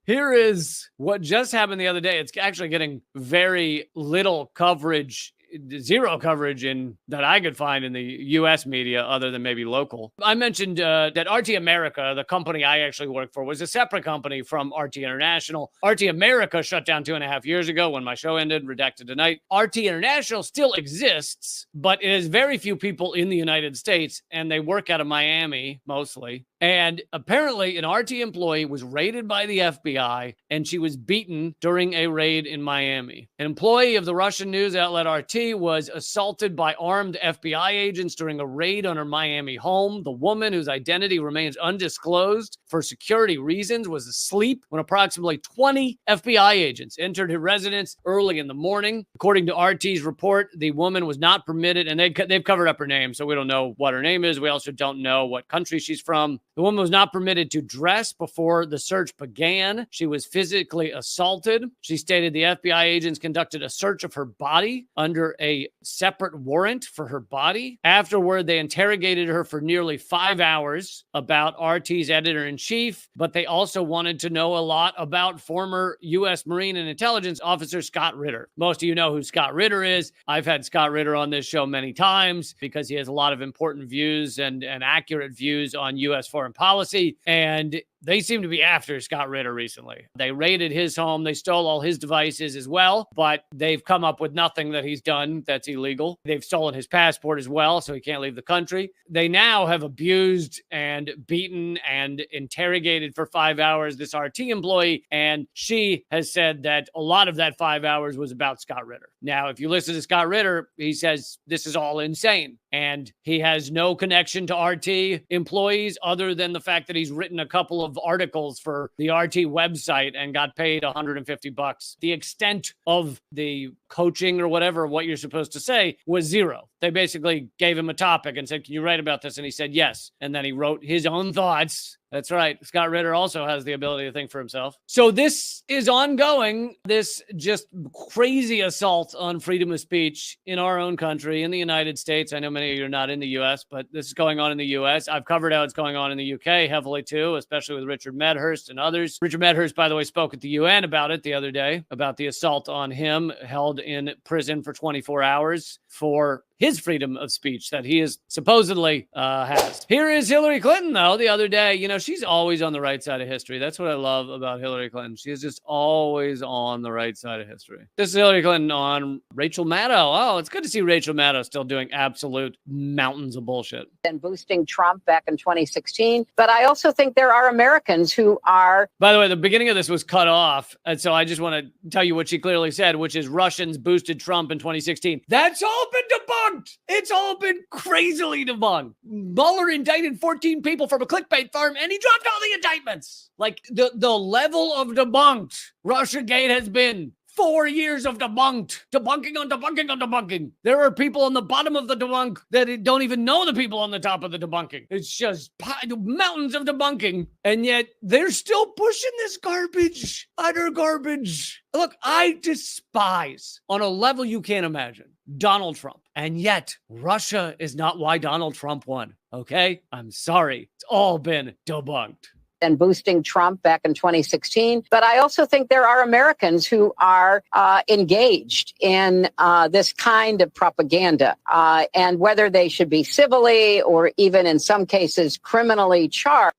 Here is what just happened the other day. It's actually getting very little coverage, zero coverage in that I could find in the U.S. media other than maybe local. I mentioned that RT America, the company I actually work for, was a separate company from RT International. RT America shut down 2.5 years ago when my show ended, redacted tonight. RT International still exists, but it has very few people in the United States, and they work out of Miami mostly. And apparently an RT employee was raided by the FBI, and she was beaten during a raid in Miami. An employee of the Russian news outlet RT was assaulted by armed FBI agents during a raid on her Miami home. The woman, whose identity remains undisclosed for security reasons, was asleep when approximately 20 FBI agents entered her residence early in the morning. According to RT's report, the woman was not permitted, and they've covered up her name, so we don't know what her name is. We also don't know what country she's from. The woman was not permitted to dress before the search began. She was physically assaulted. She stated the FBI agents conducted a search of her body under a separate warrant for her body. Afterward, they interrogated her for nearly 5 hours about RT's editor-in-chief, but they also wanted to know a lot about former U.S. Marine and Intelligence Officer Scott Ritter. Most of you know who Scott Ritter is. I've had Scott Ritter on this show many times because he has a lot of important views and accurate views on U.S. foreign policy, and they seem to be after Scott Ritter recently. They raided his home. They stole all his devices as well, but they've come up with nothing that he's done that's illegal. They've stolen his passport as well, so he can't leave the country. They now have abused and beaten and interrogated for 5 hours this RT employee, and she has said that a lot of that 5 hours was about Scott Ritter. Now, if you listen to Scott Ritter, he says this is all insane, and he has no connection to RT employees other than the fact that he's written a couple of articles for the RT website and got paid $150. The extent of the coaching or whatever, what you're supposed to say, was zero. They basically gave him a topic and said, can you write about this? And he said, yes. And then he wrote his own thoughts. That's right. Scott Ritter also has the ability to think for himself. So this is ongoing, this just crazy assault on freedom of speech in our own country, in the United States. I know many of you are not in the U.S., but this is going on in the U.S. I've covered how it's going on in the U.K. heavily too, especially with Richard Medhurst and others. Richard Medhurst, by the way, spoke at the UN about it the other day, about the assault on him, held in prison for 24 hours for his freedom of speech that he is supposedly has. Here is Hillary Clinton, though, the other day. You know, she's always on the right side of history. That's what I love about Hillary Clinton. She is just always on the right side of history. This is Hillary Clinton on Rachel Maddow. Oh, it's good to see Rachel Maddow still doing absolute mountains of bullshit. And boosting Trump back in 2016. But I also think there are Americans who are... By the way, the beginning of this was cut off. And so I just want to tell you what she clearly said, which is Russians boosted Trump in 2016. That's all been debunked. It's all been crazily debunked. Mueller indicted 14 people from a clickbait firm, and he dropped all the indictments. Like, the level of debunked Russiagate has been 4 years of debunking on debunking. There are people on the bottom of the debunk that don't even know the people on the top of the debunking. It's just mountains of debunking, and yet they're still pushing this garbage, utter garbage. Look, I despise, on a level you can't imagine, Donald Trump. And yet, Russia is not why Donald Trump won, okay? I'm sorry. It's all been debunked. And boosting Trump back in 2016. But I also think there are Americans who are engaged in this kind of propaganda. And whether they should be civilly or even in some cases criminally charged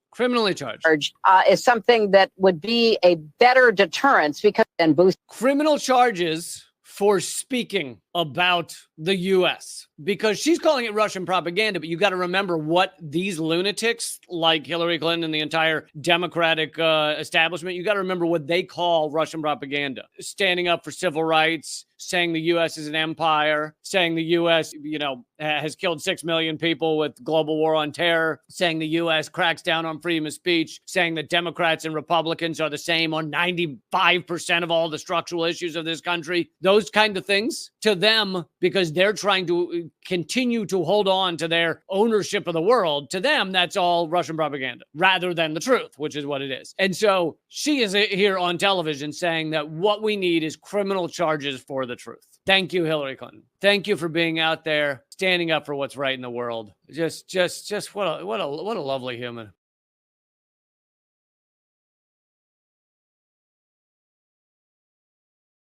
is something that would be a better deterrence because then boost criminal charges for speaking about the U.S. because she's calling it Russian propaganda, but you got to remember what these lunatics like Hillary Clinton and the entire Democratic establishment, you got to remember what they call Russian propaganda. Standing up for civil rights, saying the U.S. is an empire, saying the U.S., has killed 6 million people with global war on terror, saying the U.S. cracks down on freedom of speech, saying that Democrats and Republicans are the same on 95% of all the structural issues of this country. Those kind of things to them, because they're trying to continue to hold on to their ownership of the world. To them, that's all Russian propaganda rather than the truth, which is what it is. And so she is here on television saying that what we need is criminal charges for the truth. Thank you, Hillary Clinton. Thank you for being out there, standing up for what's right in the world. Just what a lovely human.